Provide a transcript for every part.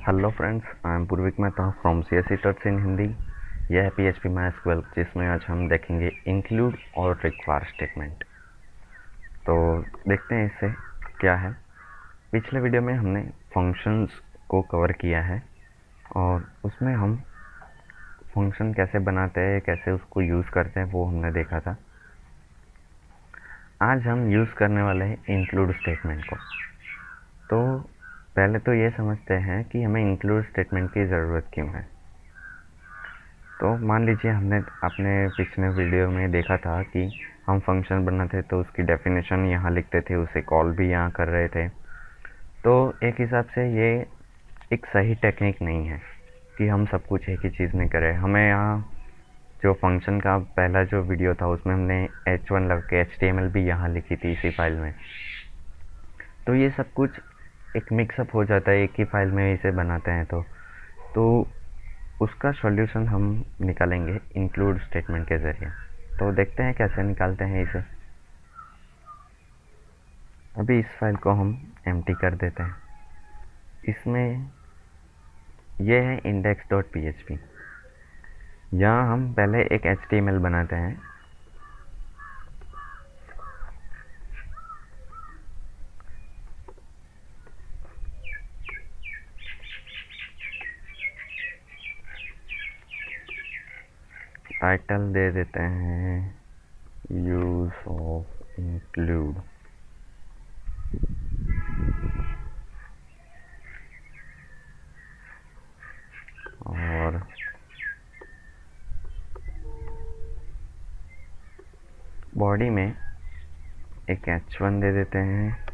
Hello friends, I am Purvik Mehta from CSE tutors in Hindi. यह है PHP MySQL, जिसमें आज हम देखेंगे इंक्लूड और रिक्वायर स्टेटमेंट। तो देखते हैं इससे क्या है। पिछले वीडियो में हमने फंक्शंस को कवर किया है और उसमें हम फंक्शन कैसे बनाते हैं, कैसे उसको यूज़ करते हैं, वो हमने देखा था। आज हम यूज़ करने वाले हैं इंक्लूड स्टेटमेंट को। तो पहले तो ये समझते हैं कि हमें इंक्लूड स्टेटमेंट की ज़रूरत क्यों है। तो मान लीजिए हमने अपने पिछले वीडियो में देखा था कि हम फंक्शन बनाते तो उसकी डेफिनेशन यहाँ लिखते थे, उसे कॉल भी यहाँ कर रहे थे। तो एक हिसाब से ये एक सही टेक्निक नहीं है कि हम सब कुछ एक ही चीज़ में करें। हमें यहाँ जो फंक्शन का पहला जो वीडियो था उसमें हमने h1 लग के HTML भी यहाँ लिखी थी इसी फाइल में। तो ये सब कुछ एक मिक्सअप हो जाता है, एक ही फाइल में इसे बनाते हैं। तो उसका सॉल्यूशन हम निकालेंगे इंक्लूड स्टेटमेंट के ज़रिए। तो देखते हैं कैसे निकालते हैं इसे। अभी इस फाइल को हम एम्प्टी कर देते हैं। इसमें यह है index.php। यहाँ हम पहले एक HTML बनाते हैं। टाइटल दे देते हैं यूज ऑफ इंक्लूड। और बॉडी में एक h1 दे देते हैं।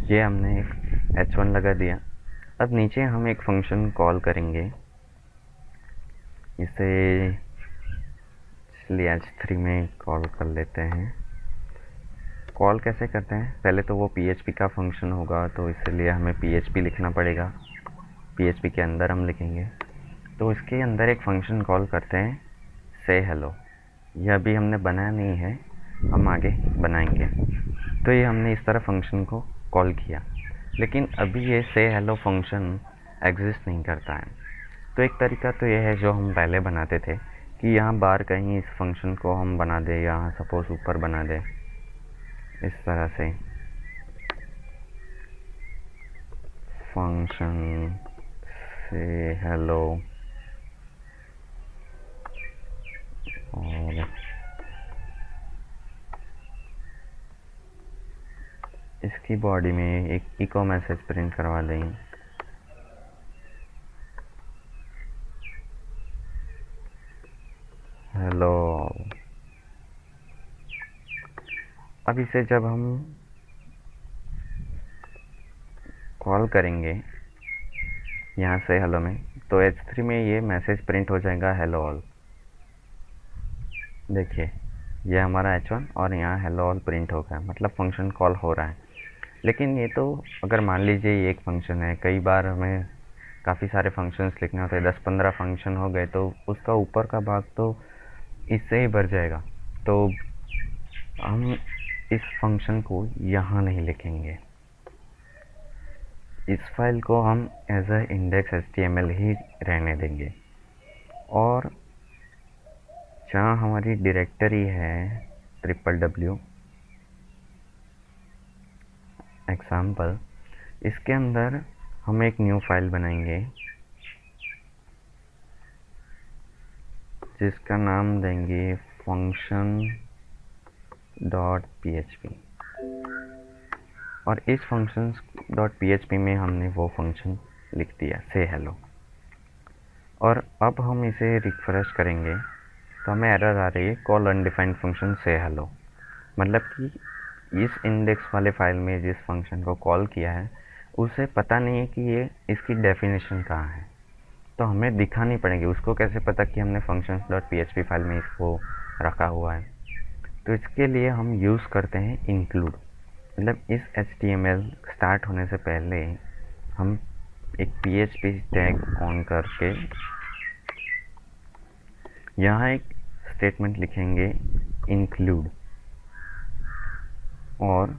ये हमने एक h1 लगा दिया। अब नीचे हम एक फंक्शन कॉल करेंगे। इसे चलिए h3 में कॉल कर लेते हैं। कॉल कैसे करते हैं, पहले तो वो PHP का फंक्शन होगा, तो इसलिए हमें PHP लिखना पड़ेगा। PHP के अंदर हम लिखेंगे। तो इसके अंदर एक फंक्शन कॉल करते हैं से हेलो। यह अभी हमने बनाया नहीं है, हम आगे बनाएंगे। तो ये हमने इस तरह फंक्शन को कॉल किया, लेकिन अभी ये से हेलो फंक्शन एग्जिस्ट नहीं करता है। तो एक तरीका तो यह है जो हम पहले बनाते थे कि यहाँ बाहर कहीं इस फंक्शन को हम बना दें, यहाँ सपोज ऊपर बना दें इस तरह से फंक्शन से हेलो। और इसकी बॉडी में एक इको मैसेज प्रिंट करवा दें। हेलो। अब इसे जब हम कॉल करेंगे यहाँ से हेलो में, तो h3 में ये मैसेज प्रिंट हो जाएगा हेलो ऑल। देखिए ये हमारा h1 और यहाँ हेलो ऑल प्रिंट हो गया, मतलब फंक्शन कॉल हो रहा है। लेकिन ये तो अगर मान लीजिए ये एक फंक्शन है, कई बार हमें काफ़ी सारे फंक्शंस लिखने होते हैं, 10-15 फंक्शन हो गए तो उसका ऊपर का भाग तो इससे ही भर जाएगा। तो हम इस फंक्शन को यहाँ नहीं लिखेंगे, इस फाइल को हम एज अ index.html ही रहने देंगे। और जहाँ हमारी डायरेक्टरी है www एग्जाम्पल, इसके अंदर हम एक न्यू फाइल बनाएंगे जिसका नाम देंगे function.php। और इस function.php में हमने वो फंक्शन लिख दिया से हेलो। और अब हम इसे रिफ्रेश करेंगे तो हमें एरर आ रही है कॉल अनडिफाइंड फंक्शन से हेलो। मतलब कि इस इंडेक्स वाले फाइल में जिस फंक्शन को कॉल किया है उसे पता नहीं है कि ये इसकी डेफिनेशन कहाँ है, तो हमें दिखानी पड़ेगी। उसको कैसे पता कि हमने functions.php फाइल में इसको रखा हुआ है। तो इसके लिए हम यूज़ करते हैं इंक्लूड। मतलब इस HTML स्टार्ट होने से पहले हम एक PHP टैग ऑन करके यहाँ एक स्टेटमेंट लिखेंगे इंक्लूड, और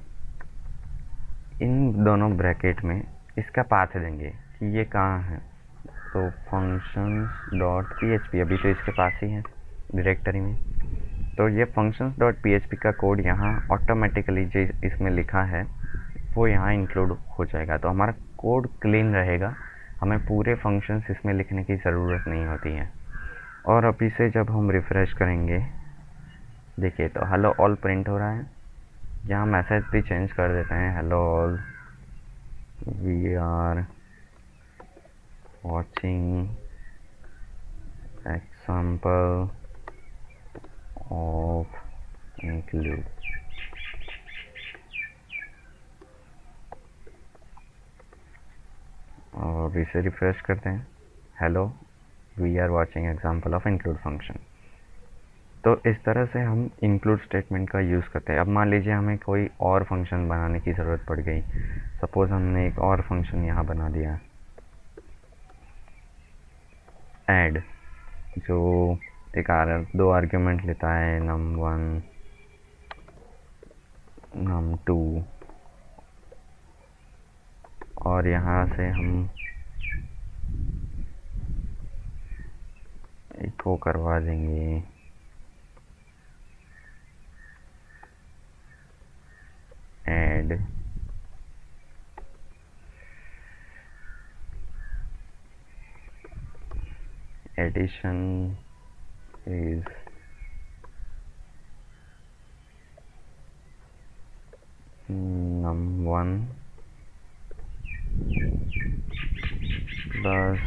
इन दोनों ब्रैकेट में इसका पाथ देंगे कि ये कहाँ है। तो functions.php अभी तो इसके पास ही है डायरेक्टरी में, तो ये functions.php का कोड यहाँ ऑटोमेटिकली जो इसमें लिखा है वो यहाँ इंक्लूड हो जाएगा। तो हमारा कोड क्लीन रहेगा, हमें पूरे फंक्शंस इसमें लिखने की ज़रूरत नहीं होती है। और अभी से जब हम रिफ़्रेश करेंगे, देखिए तो हेलो ऑल प्रिंट हो रहा है। यहाँ मैसेज भी चेंज कर देते हैं, hello all we are watching example of include. और इसे रिफ्रेश करते हैं, hello we are watching example of include function. तो इस तरह से हम इंक्लूड स्टेटमेंट का यूज़ करते हैं। अब मान लीजिए हमें कोई और फंक्शन बनाने की ज़रूरत पड़ गई। सपोज़ हमने एक और फंक्शन यहाँ बना दिया ऐड, जो एक दो आर्ग्यूमेंट लेता है num1 num2, और यहाँ से हम इको करवा देंगे add addition is num1 plus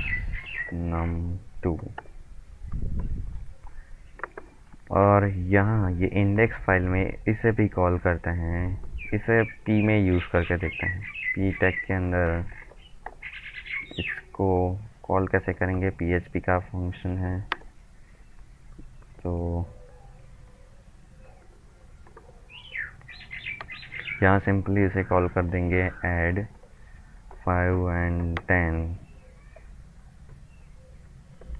num2। और यहाँ ये इंडेक्स फाइल में इसे भी कॉल करते हैं, इसे p में यूज़ करके देखते हैं। p टैग के अंदर इसको कॉल कैसे करेंगे, PHP का फंक्शन है, तो यहाँ सिंपली इसे कॉल कर देंगे ऐड 5 and 10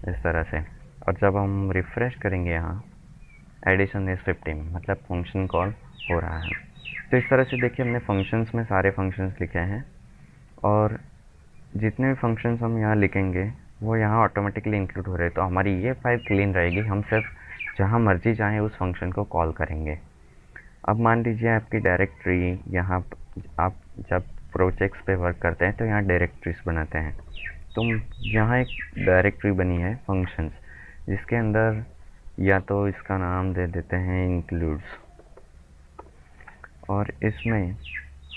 इस तरह से। और जब हम रिफ़्रेश करेंगे यहाँ एडिशन इज़ 15, मतलब फंक्शन कॉल हो रहा है। तो इस तरह से देखिए हमने फंक्शंस में सारे फंक्शंस लिखे हैं, और जितने भी फंक्शंस हम यहाँ लिखेंगे वो यहाँ ऑटोमेटिकली इंक्लूड हो रहे हैं। तो हमारी ये फाइल क्लीन रहेगी, हम सिर्फ जहाँ मर्जी चाहें उस फंक्शन को कॉल करेंगे। अब मान लीजिए आपकी डायरेक्टरी, यहाँ आप जब प्रोजेक्ट्स पे वर्क करते हैं तो यहाँ डायरेक्टरीज बनाते हैं। तो यहाँ एक डायरेक्टरी बनी है फंक्शंस, जिसके अंदर या तो इसका नाम दे देते हैं इंक्लूड्स, और इसमें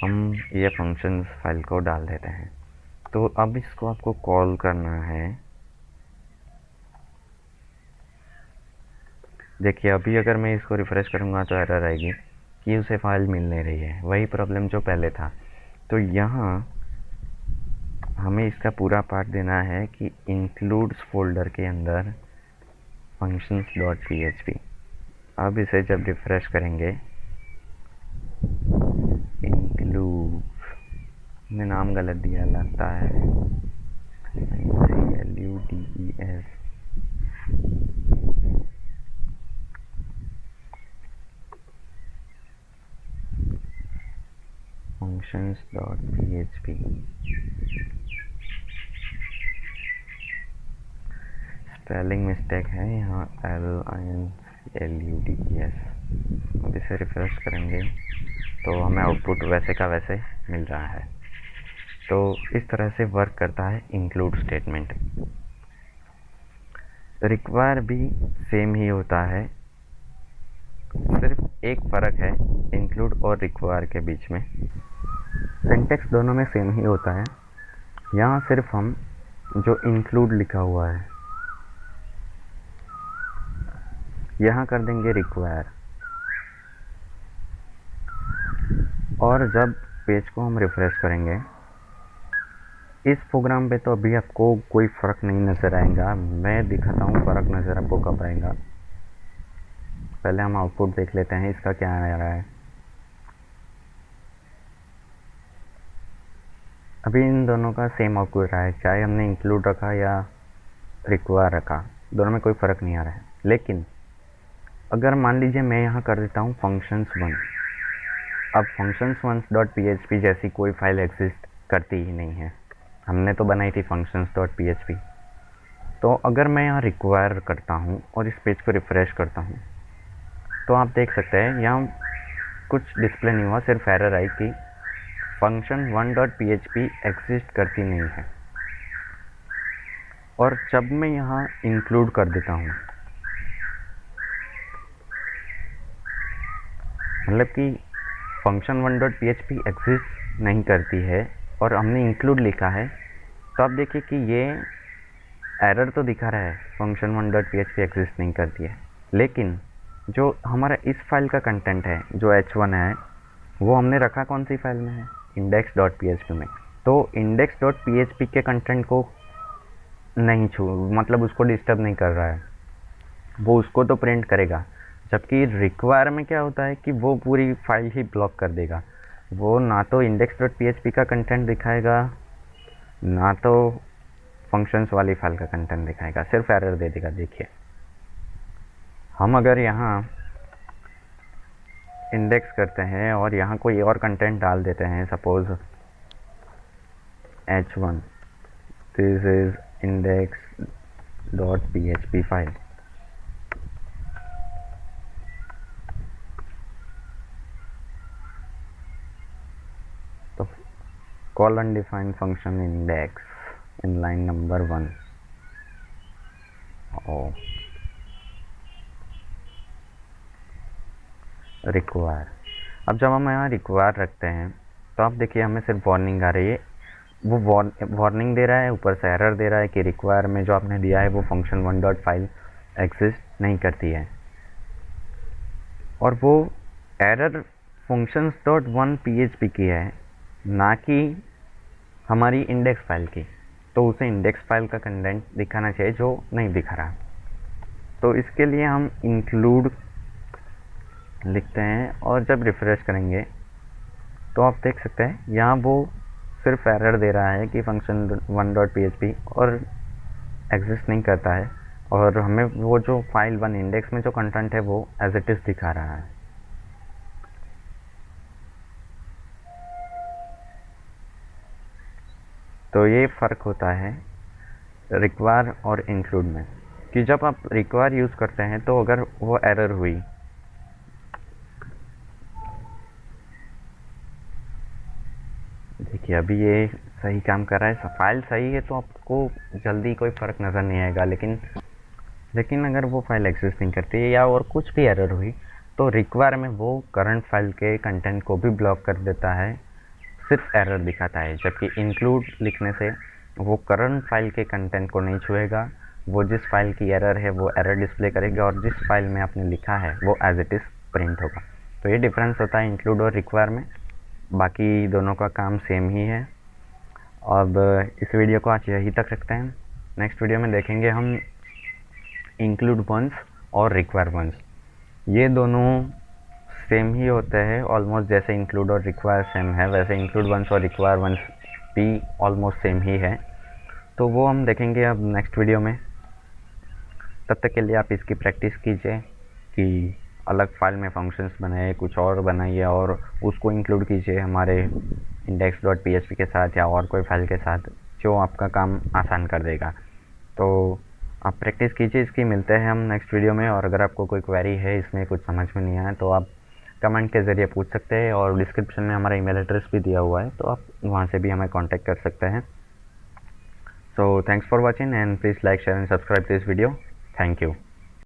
हम ये फंक्शंस फाइल को डाल देते हैं। तो अब इसको आपको कॉल करना है। देखिए अभी अगर मैं इसको रिफ़्रेश करूँगा तो एरर आएगी कि उसे फाइल मिल नहीं रही है, वही प्रॉब्लम जो पहले था। तो यहाँ हमें इसका पूरा पार्ट देना है कि इंक्लूड्स फोल्डर के अंदर functions.php। अब इसे जब रिफ़्रेश करेंगे, इंक्लूड में नाम गलत दिया लगता है, CLUDES, functions.php। स्पेलिंग मिस्टेक है यहाँ, LINCLUDES। अब इसे रिफ़्रेश करेंगे तो हमें आउटपुट वैसे का वैसे मिल रहा है। तो इस तरह से वर्क करता है इंक्लूड स्टेटमेंट। रिक्वायर भी सेम ही होता है, सिर्फ एक फ़र्क है इंक्लूड और रिक्वायर के बीच में। सिंटेक्स दोनों में सेम ही होता है। यहाँ सिर्फ हम जो इंक्लूड लिखा हुआ है यहाँ कर देंगे रिक्वायर, और जब पेज को हम रिफ़्रेश करेंगे इस प्रोग्राम पे तो अभी आपको कोई फ़र्क नहीं नज़र आएगा। मैं दिखाता हूँ फ़र्क नज़र आपको कब आएगा। पहले हम आउटपुट देख लेते हैं इसका क्या आ रहा है। अभी इन दोनों का सेम आउटपुट रहा है, चाहे हमने इंक्लूड रखा या रिक्वायर रखा, दोनों में कोई फ़र्क नहीं आ रहा है। लेकिन अगर मान लीजिए मैं यहाँ कर देता हूँ functions1, अब functions1.php जैसी कोई फाइल एग्जिस्ट करती ही नहीं है, हमने तो बनाई थी functions.php। तो अगर मैं यहाँ रिक्वायर करता हूँ और इस पेज को रिफ़्रेश करता हूँ तो आप देख सकते हैं यहाँ कुछ डिस्प्ले नहीं हुआ, सिर्फ एरर आई कि function1.php एग्जिस्ट करती नहीं है। और जब मैं यहाँ इंक्लूड कर देता हूँ, मतलब कि function1.php एग्जिस्ट नहीं करती है और हमने इंक्लूड लिखा है, तो आप देखिए कि ये एरर तो दिखा रहा है function1.php एग्जिस्ट नहीं करती है, लेकिन जो हमारा इस फाइल का कंटेंट है जो h1 है वो हमने रखा कौन सी फाइल में है, index.php में। तो index.php के कंटेंट को नहीं मतलब उसको डिस्टर्ब नहीं कर रहा है, वो उसको तो प्रिंट करेगा। जबकि रिक्वायर में क्या होता है कि वो पूरी फाइल ही ब्लॉक कर देगा, वो ना तो index.php का कंटेंट दिखाएगा ना तो फंक्शंस वाली फाइल का कंटेंट दिखाएगा, सिर्फ एरर दे देगा। देखिए हम अगर यहाँ इंडेक्स करते हैं और यहाँ कोई और कंटेंट डाल देते हैं, suppose h1 this is index.php file, तो call undefined function index in line number 1। Require, अब जब हम यहाँ रिक्वायर रखते हैं तो आप देखिए हमें सिर्फ वार्निंग आ रही है, वो वार्निंग दे रहा है, ऊपर से एरर दे रहा है कि रिक्वायर में जो आपने दिया है वो function1.file एग्जिस्ट नहीं करती है। और वो एरर functions.1php की है, ना कि हमारी इंडेक्स फाइल की। तो उसे इंडेक्स फाइल का कंटेंट दिखाना चाहिए जो नहीं दिखा रहा। तो इसके लिए हम इंक्लूड लिखते हैं और जब रिफ्रेश करेंगे तो आप देख सकते हैं यहाँ वो सिर्फ एरर दे रहा है कि function1.php और एग्जिस्ट नहीं करता है, और हमें वो जो फाइल 1 इंडेक्स में जो कंटेंट है वो एज इट इज़ दिखा रहा है। तो ये फ़र्क होता है रिक्वायर और इंक्लूड में, कि जब आप रिक्वायर यूज़ करते हैं तो अगर वो एरर हुई, देखिए अभी ये सही काम कर रहा है, फाइल सही है तो आपको जल्दी कोई फ़र्क नज़र नहीं आएगा। लेकिन अगर वो फाइल एक्सेस नहीं करती है या और कुछ भी एरर हुई तो रिक्वायर में वो करंट फाइल के कंटेंट को भी ब्लॉक कर देता है, सिर्फ एरर दिखाता है। जबकि इंक्लूड लिखने से वो करंट फाइल के कंटेंट को नहीं छुएगा, वो जिस फाइल की एरर है वो एरर डिस्प्ले करेगा और जिस फाइल में आपने लिखा है वो एज इट इज़ प्रिंट होगा। तो ये डिफरेंस होता है इंक्लूड और रिक्वायर में, बाकी दोनों का काम सेम ही है। अब इस वीडियो को आज यहीं तक रखते हैं, नेक्स्ट वीडियो में देखेंगे हम इंक्लूड वंस और रिक्वायर वंस। ये दोनों सेम ही होते हैं ऑलमोस्ट, जैसे इंक्लूड और रिक्वायर सेम है वैसे इंक्लूड वंस और रिक्वायर वंस भी ऑलमोस्ट सेम ही है। तो वो हम देखेंगे अब नेक्स्ट वीडियो में। तब तक के लिए आप इसकी प्रैक्टिस कीजिए कि अलग फाइल में फंक्शंस बनाइए, कुछ और बनाइए और उसको इंक्लूड कीजिए हमारे index.php के साथ या और कोई फाइल के साथ, जो आपका काम आसान कर देगा। तो आप प्रैक्टिस कीजिए इसकी। मिलते हैं हम नेक्स्ट वीडियो में, और अगर आपको कोई क्वेरी है, इसमें कुछ समझ में नहीं आया तो आप कमेंट के ज़रिए पूछ सकते हैं, और डिस्क्रिप्शन में हमारा ईमेल एड्रेस भी दिया हुआ है, तो आप वहाँ से भी हमें कांटेक्ट कर सकते हैं। So thanks for watching and please like, share and subscribe this video. Thank you.